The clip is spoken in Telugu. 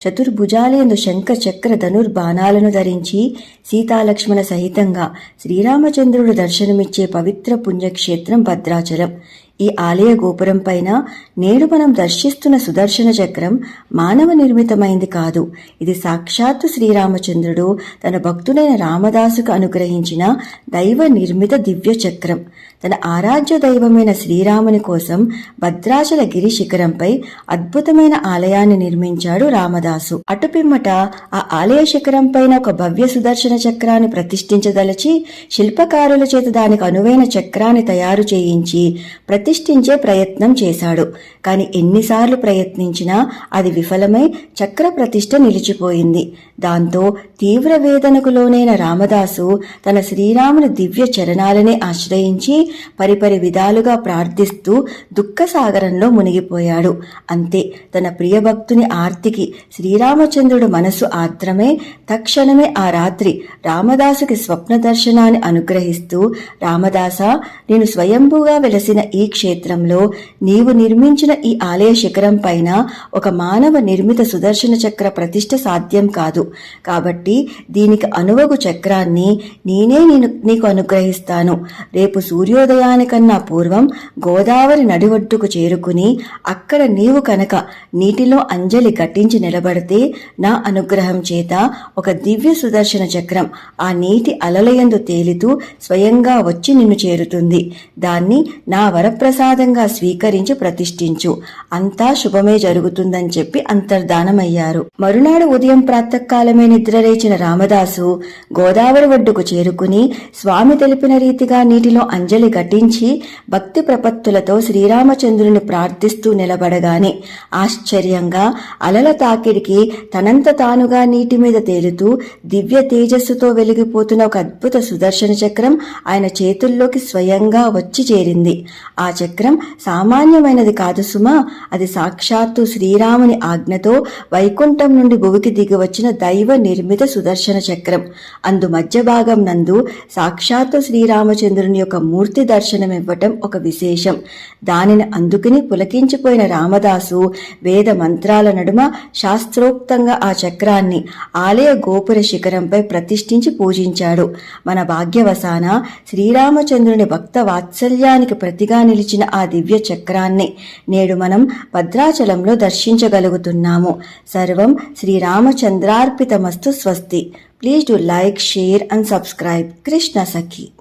చతుర్భుజాలయందు శంఖ చక్ర ధనుర్బాణాలను ధరించి సీతాలక్ష్మణ సహితంగా శ్రీరామచంద్రుడు దర్శనమిచ్చే పవిత్ర పుణ్యక్షేత్రం భద్రాచలం. ఈ ఆలయ గోపురం పైన నేడు మనం దర్శిస్తున్న సుదర్శన చక్రం మానవ నిర్మితమైంది కాదు. ఇది సాక్షాత్తు శ్రీరామచంద్రుడు తన భక్తుడైన రామదాసుకు అనుగ్రహించిన దైవ నిర్మిత దివ్య చక్రం. తన ఆరాధ్య దైవమైన శ్రీరాముని కోసం భద్రాచల గిరి శిఖరంపై అద్భుతమైన ఆలయాన్ని నిర్మించాడు రామదాసు. అటుపిమ్మట ఆ ఆలయ శిఖరం పైన ఒక భవ్య సుదర్శన చక్రాన్ని ప్రతిష్ఠించదలచి శిల్పకారుల చేత దానికి అనువైన చక్రాన్ని తయారు చేయించి ప్రతిష్ఠించే ప్రయత్నం చేశాడు. కాని ఎన్నిసార్లు ప్రయత్నించినా అది విఫలమై చక్ర ప్రతిష్ఠ నిలిచిపోయింది. దాంతో తీవ్ర వేదనకు లోనైన రామదాసు తన శ్రీరాముని దివ్య చరణాలనే ఆశ్రయించి పరిపరి విధాలుగా ప్రార్థిస్తూ దుఃఖసాగరంలో మునిగిపోయాడు. అంతే, తన ప్రియభక్తుని ఆర్తికి శ్రీరామచంద్రుడు మనసు ఆర్ద్రమే తక్షణమే ఆ రాత్రి రామదాసుకి స్వప్న దర్శనాన్ని అనుగ్రహిస్తూ, రామదాసా, నేను స్వయంభూగా వెలసిన ఈ క్షేత్రంలో నీవు నిర్మించిన ఈ ఆలయ శిఖరం పైన ఒక మానవ నిర్మిత సుదర్శన చక్ర ప్రతిష్ఠ సాధ్యం కాదు. కాబట్టి దీనికి అనువగు చక్రాన్ని నేనే నీకు అనుగ్రహిస్తాను. రేపు సూర్యోదయానికన్నా పూర్వం గోదావరి నడివొడ్డుకు చేరుకుని అక్కడ నీవు కనుక నీటిలో అంజలి ఘటించి నిలబడితే నా అనుగ్రహం చేత ఒక దివ్య సుదర్శన చక్రం ఆ నీటి అలలయందు తేలితూ స్వయంగా వచ్చి నిన్ను చేరుతుంది. దాన్ని నా వరప్రసాదంగా స్వీకరించి ప్రతిష్ఠించు. అంతా శుభమే జరుగుతుందని చెప్పి అంతర్ధానమయ్యారు. మరునాడు ఉదయం ప్రాతకాలమే నిద్రలేచిన రామదాసు గోదావరి ఒడ్డుకు చేరుకుని స్వామి తెలిపిన రీతిగా నీటిలో అంజలి ఘటించి భక్తి ప్రపత్తులతో శ్రీరామచంద్రుని ప్రార్థిస్తూ నిలబడగానే ఆశ్చర్యంగా అలల తాకిడికి తనంత తానుగా నీటి మీద తేలుతూ దివ్య తేజస్సుతో వెలిగిపోతున్న ఒక అద్భుత సుదర్శన చక్రం ఆయన చేతుల్లోకి స్వయంగా వచ్చి చేరింది. ఆ చక్రం సామాన్యమైనది కాదు సుమా, అది సాక్షాత్తు శ్రీరాముని ఆజ్ఞతో వైకుంఠం నుండి భువికి దిగి వచ్చిన దైవ నిర్మిత సుదర్శన చక్రం. అందు మధ్య భాగం నందు సాక్షాత్తు శ్రీరామచంద్రుని యొక్క మూర్తి దర్శనమివ్వటం ఒక విశేషం. దానిని అందుకుని పులకించిపోయిన రామదాసు వేద మంత్రాల నడుమ శాస్త్రోక్తంగా ఆ చక్రాన్ని ఆలయ గోపుర శిఖరంపై ప్రతిష్ఠించి పూజించాడు. మన భాగ్యవశాన శ్రీరామచంద్రుని భక్త వాత్సల్యానికి ప్రతిగా నిలిచిన ఆ దివ్య చక్రాన్ని నేడు మనం భద్రాచలంలో దర్శించగలుగుతున్నాము. సర్వం శ్రీరామచంద్రార్పితమస్తు. స్వస్తి. Please do like, share and subscribe. Krishna Sakhi.